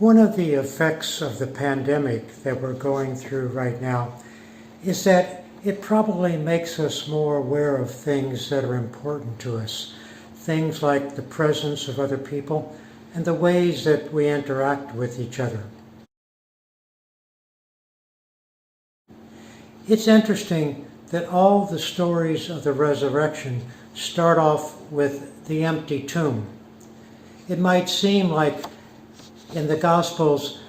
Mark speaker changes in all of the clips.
Speaker 1: One of the effects of the pandemic that we're going through right now is that it probably makes us more aware of things that are important to us. Things like the presence of other people and the ways that we interact with each other. It's interesting that all the stories of the resurrection start off with the empty tomb. It might seem like in the Gospels,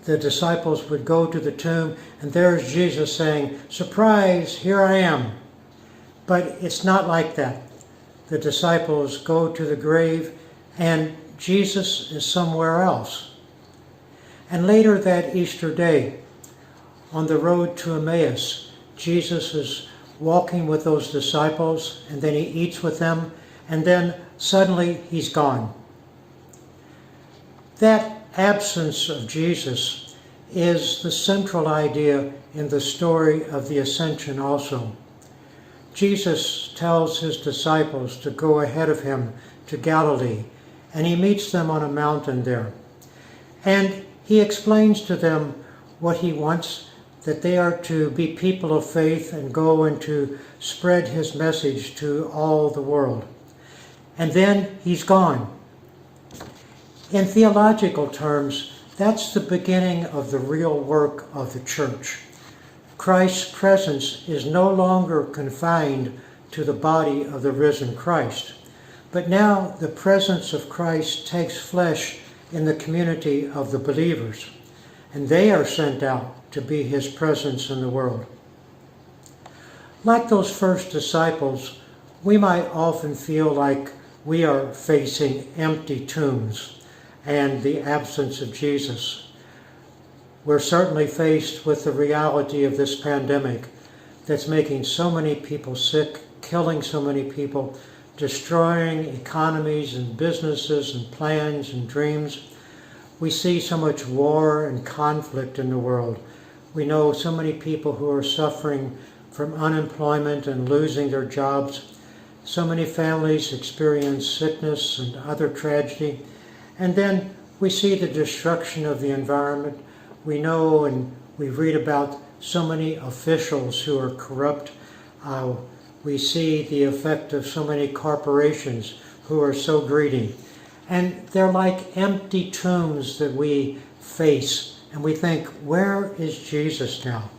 Speaker 1: the disciples would go to the tomb and there's Jesus saying, "Surprise, here I am." But it's not like that. The disciples go to the grave and Jesus is somewhere else. And later that Easter day, on the road to Emmaus, Jesus is walking with those disciples and then he eats with them and then suddenly he's gone. That absence of Jesus is the central idea in the story of the Ascension also. Jesus tells his disciples to go ahead of him to Galilee, and he meets them on a mountain there. And he explains to them what he wants, that they are to be people of faith and go and to spread his message to all the world. And then he's gone. In theological terms, that's the beginning of the real work of the church. Christ's presence is no longer confined to the body of the risen Christ, but now the presence of Christ takes flesh in the community of the believers, and they are sent out to be his presence in the world. Like those first disciples, we might often feel like we are facing empty tombs and the absence of Jesus. We're certainly faced with the reality of this pandemic that's making so many people sick, killing so many people, destroying economies and businesses and plans and dreams. We see so much war and conflict in the world. We know so many people who are suffering from unemployment and losing their jobs. So many families experience sickness and other tragedy. And then we see the destruction of the environment. We know and we read about so many officials who are corrupt. We see the effect of so many corporations who are so greedy. And they're like empty tombs that we face. And we think, where is Jesus now?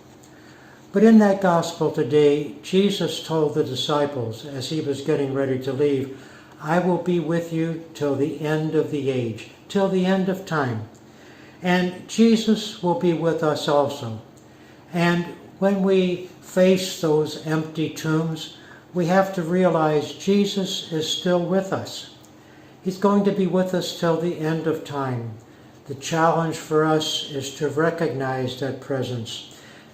Speaker 1: But in that gospel today, Jesus told the disciples as he was getting ready to leave, "I will be with you till the end of the age," till the end of time. And Jesus will be with us also. And when we face those empty tombs, we have to realize Jesus is still with us. He's going to be with us till the end of time. The challenge for us is to recognize that presence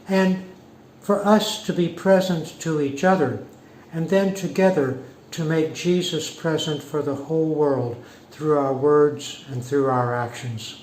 Speaker 1: and for us to be present to each other and then together to make Jesus present for the whole world through our words and through our actions.